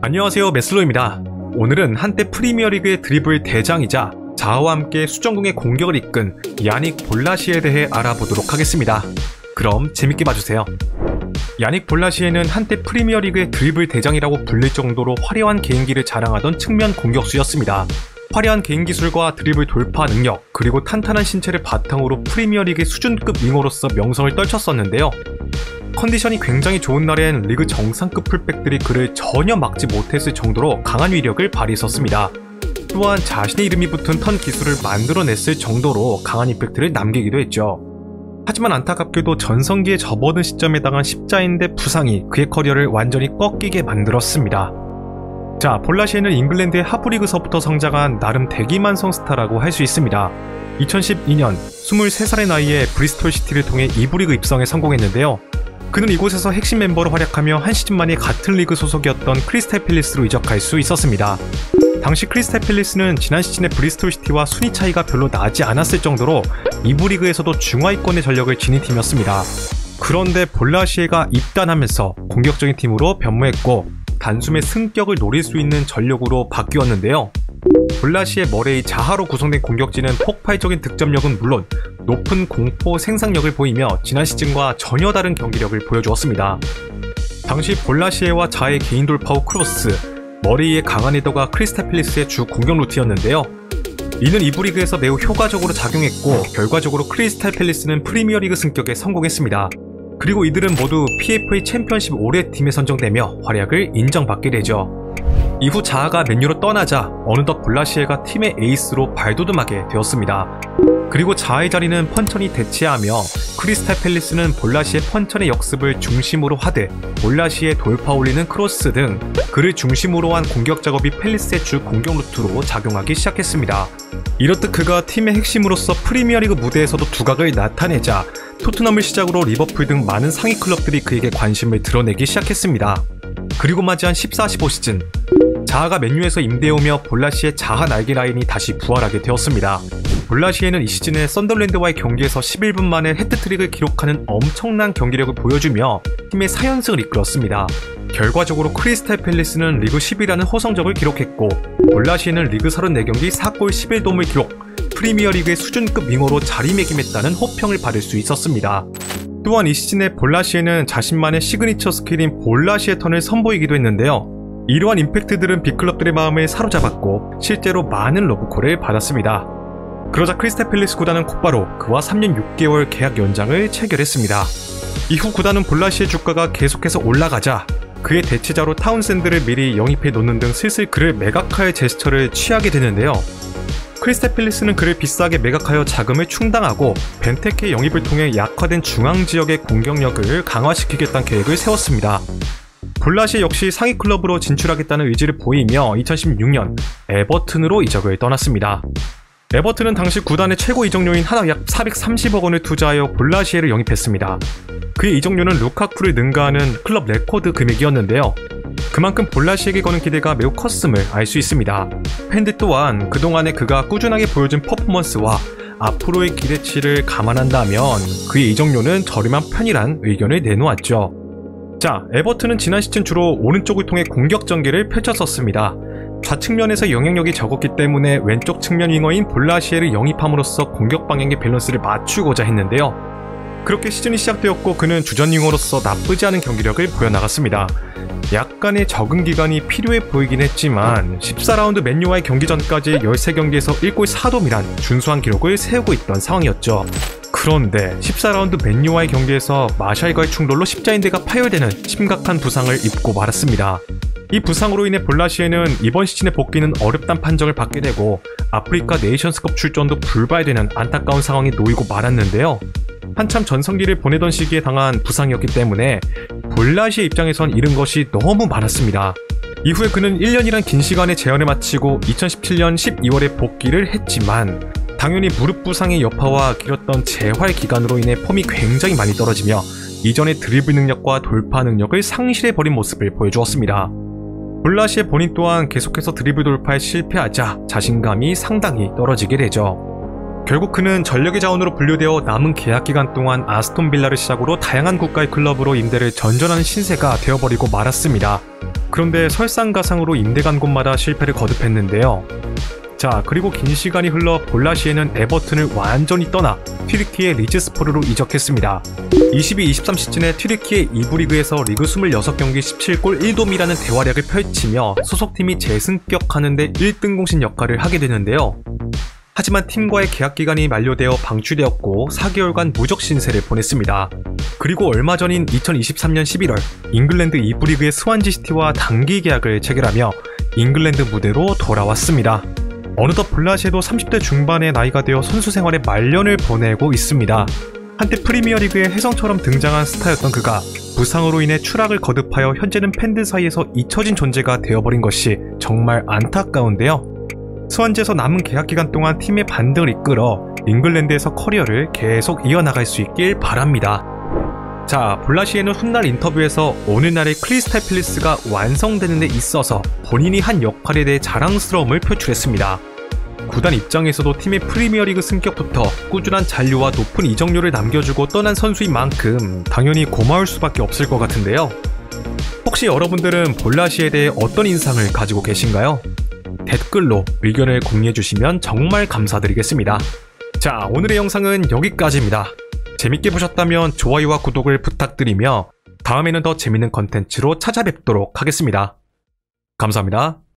안녕하세요, 메슬로입니다. 오늘은 한때 프리미어리그의 드리블 대장이자 자아와 함께 수정궁의 공격을 이끈 야닉 볼라시에 대해 알아보도록 하겠습니다. 그럼 재밌게 봐주세요. 야닉 볼라시에는 한때 프리미어리그의 드리블 대장이라고 불릴 정도로 화려한 개인기를 자랑하던 측면 공격수였습니다. 화려한 개인기술과 드리블 돌파 능력, 그리고 탄탄한 신체를 바탕으로 프리미어리그 수준급 윙어로서 명성을 떨쳤었는데요. 컨디션이 굉장히 좋은 날엔 리그 정상급 풀백들이 그를 전혀 막지 못했을 정도로 강한 위력을 발휘했었습니다. 또한 자신의 이름이 붙은 턴 기술을 만들어냈을 정도로 강한 임팩트를 남기기도 했죠. 하지만 안타깝게도 전성기에 접어든 시점에 당한 십자인대 부상이 그의 커리어를 완전히 꺾이게 만들었습니다. 자, 볼라시에는 잉글랜드의 하브리그서부터 성장한 나름 대기만성 스타라고 할 수 있습니다. 2012년 23살의 나이에 브리스톨 시티를 통해 2부 리그 입성에 성공했는데요. 그는 이곳에서 핵심 멤버로 활약하며 한 시즌 만에 같은 리그 소속이었던 크리스탈 팰리스로 이적할 수 있었습니다. 당시 크리스탈 팰리스는 지난 시즌의 브리스톨 시티와 순위 차이가 별로 나지 않았을 정도로 2부 리그에서도 중하위권의 전력을 지닌 팀이었습니다. 그런데 볼라시에가 입단하면서 공격적인 팀으로 변모했고 단숨에 승격을 노릴 수 있는 전력으로 바뀌었는데요. 볼라시의 머레이 자하로 구성된 공격진은 폭발적인 득점력은 물론 높은 공포 생산력을 보이며 지난 시즌과 전혀 다른 경기력을 보여주었습니다. 당시 볼라시에와 자의 개인 돌파 후 크로스, 머레이의 강한 헤더가 크리스탈 팰리스의 주 공격 루트였는데요. 이는 2부 리그에서 매우 효과적으로 작용했고 결과적으로 크리스탈 팰리스는 프리미어리그 승격에 성공했습니다. 그리고 이들은 모두 PFA 챔피언십 5회 팀에 선정되며 활약을 인정받게 되죠. 이후 자아가 맨유로 떠나자 어느덧 볼라시에가 팀의 에이스로 발돋움하게 되었습니다. 그리고 자아의 자리는 펀천이 대체하며 크리스탈 팰리스는 볼라시의 펀천의 역습을 중심으로 하되 볼라시의 돌파 올리는 크로스 등 그를 중심으로 한 공격 작업이 팰리스의 주 공격 루트로 작용하기 시작했습니다. 이렇듯 그가 팀의 핵심으로서 프리미어리그 무대에서도 두각을 나타내자 토트넘을 시작으로 리버풀 등 많은 상위 클럽들이 그에게 관심을 드러내기 시작했습니다. 그리고 맞이한 14-15 시즌, 자아가 맨유에서 임대해오며 볼라시의 자아 날개 라인이 다시 부활하게 되었습니다. 볼라시에는 이 시즌에 썬더랜드와의 경기에서 11분 만에 해트트릭을 기록하는 엄청난 경기력을 보여주며 팀의 4연승을 이끌었습니다. 결과적으로 크리스탈 팰리스는 리그 10위라는 호성적을 기록했고 볼라시에는 리그 34경기 4골 11도움을 기록, 프리미어리그의 수준급 윙어로 자리매김했다는 호평을 받을 수 있었습니다. 또한 이 시즌에 볼라시에는 자신만의 시그니처 스킬인 볼라시의 턴을 선보이기도 했는데요. 이러한 임팩트들은 빅클럽들의 마음을 사로잡았고 실제로 많은 러브콜을 받았습니다. 그러자 크리스탈 팰리스 구단은 곧바로 그와 3년 6개월 계약 연장을 체결했습니다. 이후 구단은 볼라시의 주가가 계속해서 올라가자 그의 대체자로 타운샌드를 미리 영입해 놓는 등 슬슬 그를 매각할 제스처를 취하게 되는데요. 크리스탈 팰리스는 그를 비싸게 매각하여 자금을 충당하고 벤테케 영입을 통해 약화된 중앙지역의 공격력을 강화시키겠다는 계획을 세웠습니다. 볼라시 역시 상위 클럽으로 진출하겠다는 의지를 보이며 2016년 에버튼으로 이적을 떠났습니다. 에버튼은 당시 구단의 최고 이적료인 하나 약 430억 원을 투자하여 볼라시에를 영입했습니다. 그의 이적료는 루카쿠를 능가하는 클럽 레코드 금액이었는데요. 그만큼 볼라시에게 거는 기대가 매우 컸음을 알 수 있습니다. 팬들 또한 그동안에 그가 꾸준하게 보여준 퍼포먼스와 앞으로의 기대치를 감안한다면 그의 이적료는 저렴한 편이란 의견을 내놓았죠. 자, 에버튼은 지난 시즌 주로 오른쪽을 통해 공격 전개를 펼쳤었습니다. 좌측면에서 영향력이 적었기 때문에 왼쪽 측면 윙어인 볼라시에를 영입함으로써 공격 방향의 밸런스를 맞추고자 했는데요. 그렇게 시즌이 시작되었고 그는 주전 윙어로서 나쁘지 않은 경기력을 보여나갔습니다. 약간의 적응 기간이 필요해 보이긴 했지만 14라운드 맨유와의 경기 전까지 13경기에서 1골 4도움이란 준수한 기록을 세우고 있던 상황이었죠. 그런데 14라운드 맨유와의 경기에서 마샬과의 충돌로 십자인대가 파열되는 심각한 부상을 입고 말았습니다. 이 부상으로 인해 볼라시에는 이번 시즌의 복귀는 어렵다는 판정을 받게 되고 아프리카 네이션스컵 출전도 불발되는 안타까운 상황에 놓이고 말았는데요. 한참 전성기를 보내던 시기에 당한 부상이었기 때문에 볼라시의 입장에선 잃은 것이 너무 많았습니다. 이후에 그는 1년이란 긴 시간의 재현을 마치고 2017년 12월에 복귀를 했지만 당연히 무릎 부상의 여파와 길었던 재활 기간으로 인해 폼이 굉장히 많이 떨어지며 이전의 드리블 능력과 돌파 능력을 상실해버린 모습을 보여주었습니다. 볼라시의 본인 또한 계속해서 드리블 돌파에 실패하자 자신감이 상당히 떨어지게 되죠. 결국 그는 전력의 자원으로 분류되어 남은 계약 기간 동안 아스톤 빌라를 시작으로 다양한 국가의 클럽으로 임대를 전전하는 신세가 되어버리고 말았습니다. 그런데 설상가상으로 임대 간 곳마다 실패를 거듭했는데요. 자, 그리고 긴 시간이 흘러 볼라시에는 에버튼을 완전히 떠나 튀르키예 리즈스포르로 이적했습니다. 22-23 시즌에 튀르키예 2부 리그에서 리그 26경기 17골 1도미라는 대활약을 펼치며 소속팀이 재승격하는데 1등 공신 역할을 하게 되는데요. 하지만 팀과의 계약 기간이 만료되어 방출되었고 4개월간 무적 신세를 보냈습니다. 그리고 얼마 전인 2023년 11월 잉글랜드 2부 리그의 스완지 시티와 단기 계약을 체결하며 잉글랜드 무대로 돌아왔습니다. 어느덧 볼라시에도 30대 중반의 나이가 되어 선수 생활의 말년을 보내고 있습니다. 한때 프리미어리그의 혜성처럼 등장한 스타였던 그가 부상으로 인해 추락을 거듭하여 현재는 팬들 사이에서 잊혀진 존재가 되어버린 것이 정말 안타까운데요. 스완지에서 남은 계약 기간 동안 팀의 반등을 이끌어 잉글랜드에서 커리어를 계속 이어나갈 수 있길 바랍니다. 자, 볼라시에는 훗날 인터뷰에서 오늘날의 크리스탈 팰리스가 완성되는 데 있어서 본인이 한 역할에 대해 자랑스러움을 표출했습니다. 구단 입장에서도 팀의 프리미어리그 승격부터 꾸준한 잔류와 높은 이적료를 남겨주고 떠난 선수인 만큼 당연히 고마울 수밖에 없을 것 같은데요. 혹시 여러분들은 볼라시에 대해 어떤 인상을 가지고 계신가요? 댓글로 의견을 공유해주시면 정말 감사드리겠습니다. 자, 오늘의 영상은 여기까지입니다. 재밌게 보셨다면 좋아요와 구독을 부탁드리며 다음에는 더 재밌는 컨텐츠로 찾아뵙도록 하겠습니다. 감사합니다.